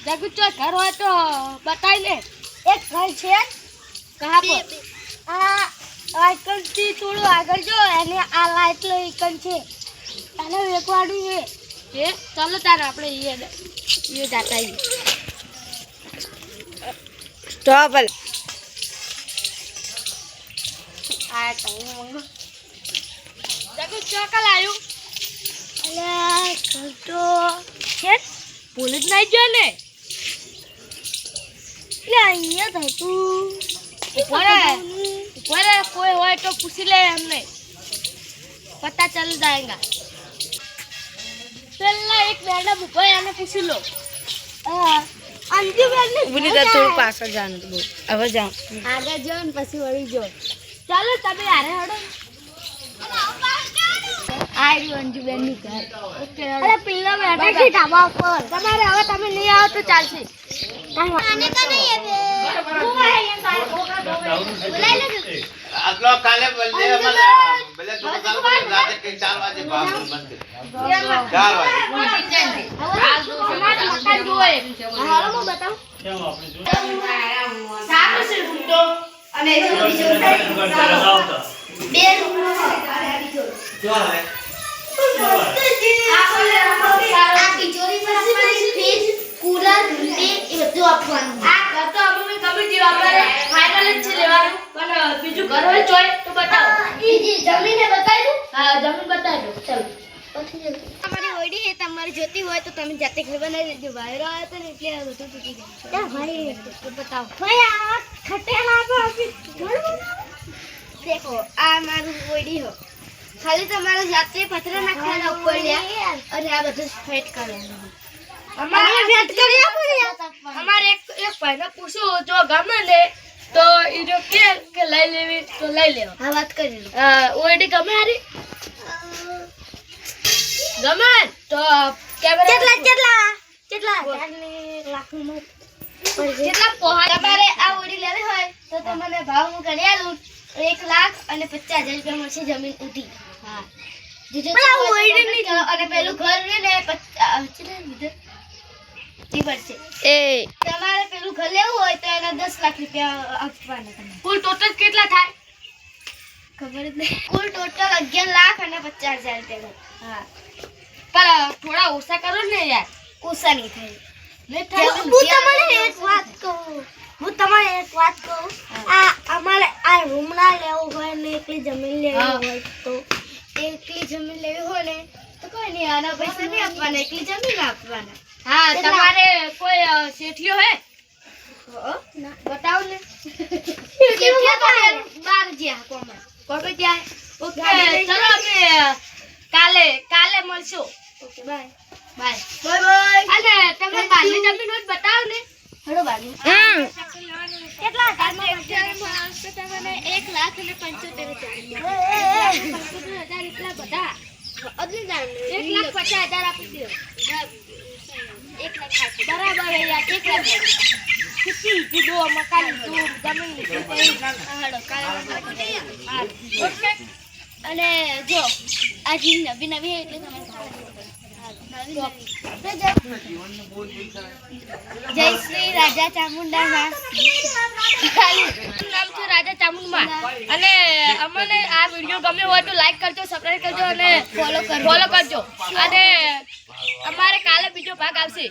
जगू चो घर हो तो बताई ले एक घर છે कहां पर આ આઈકન થી થોડું આગળ જો અને આ લાઈટ લો આઈકન છે આને વેકવાડું છે ये चलो तार આપણે ये जाता ही સ્ટોપલ आ तो जगू चो कल आयो અલે ઘર તો છે पुलिस नहीं जो ने એટલે અહીંયા થતું ऊपर कोई होए तो पूछ ले हमने पता चल जाएगा चलना एक मैडम ऊपर आने पूछ लो અંજુ બેન ને ઉભી તો થોડું પાછળ જાણ તો હવે જાઉં आगे जो न પછી વળી જો ચાલો તમે આરે હડો આ રહ્યું અંજુબેન નું ઘર ઓકે અરે પિલ્લા બેઠા છે ઢાબા ઉપર તમારે હવે તમે નહીં આવો તો ચાલશે આને તો નહીં આવે આટલો કાલે બલ્લે મને બલ્લે તો ચાલ રાતે કે 4 વાગે બાર બંધ 4 વાગે તમારે મકાન જોવે હાલો હું બતાવું સામે છે રૂમ તો અને બીજો બે રૂમ આ તિજોરી પાસે ફ્રીજ કુલર એ બધું આપવાનું આ ઘર તો અમે ગમે તે વાપરે ફાઇનલ જ છે લેવાનું પણ બીજું ઘર હોય ચોય તો બતાવો બીજી જમીને બતાવી દઉં હા જમીન બતાવી દો ચલો તમારી ઓડી છે તમારી જોતી હોય તો તમે જાતે ઘર બનાવી દેજો બહાર આવે તો ને એટલે બધું તૂટી જાય ભાઈ બતાવો ભાઈ આ ખટેલા તો આપી ઘર બનાવો દેખો આ મારું ઓડી હો ખાલી તમારે જાતે પથરા નાખવાના ઉપર અને આ બધું ફેટ કરવાનું અમારે ફેટ કરી આપો અમારે એક ભાઈને પૂછ્યું જો ગમે ને તો ઈ જો કે લઈ લેવી તો લઈ લેવા હા વાત કરી લો ઓડી ગમે હારી ગમે તો કેમેરા કેટલા લાખનું કેટલા પોહા તમારે આ ઓડી લેવી હોય તો તમને ભાવ હું કરી આલું 1,50,000 રૂપિયા મળશે જમીન ઉઠી હા અને પેલું ઘર ને 50 પડશે એ તમારે પેલું ઘર લેવું હોય તો એના 10 લાખ રૂપિયા આપવાના તમે કુલ ટોટલ કેટલા થાય ખબર જ નહીં કુલ ટોટલ 11 લાખ અને 50,000 રૂપિયા હા પણ થોડા ઓછા કરો ને યાર ઓછા નહીં થાય નહીં થાય તો હું તમને એક વાત કહું આ અમારે આ રૂમ ના લેવો હોય ને એકલી જમીન લેવી હોય તો એકલી જમીન લેવી હોય ને તો કોઈ નહીં આના પૈસા નહીં આપવાના એકલી જમીન આપવાના હા તમારે કોઈ શેઠિયો હે બતાવો ને બાર જ્યાં કોમે ત્યાં ઓકે ચલો અમે કાલે મળશું ઓકે બાય બાય બાય અને તમે બારની જમીન હોય તો બતાવો ને હડો બાની કેટલા તમને 1,75,000 એટલા બધા અદલી જાણ 1,50,000 આપી દો 1,60,000 બરાબર યાર 1 લાખ કેટલી કીધો મકાન તું જમીન લીધી હડો કાલે ઓકે અને જો આ જીન નવી એટલે જય શ્રી રાજા ચામુંડા માં નામ છે રાજા ચામુંડમાં અને અમને આ વિડિયો ગમ્યો હોય તો લાઈક કરજો સબસ્ક્રાઇબ કરજો અને ફોલો કરજો અને અમારે કાલે બીજો ભાગ આવશે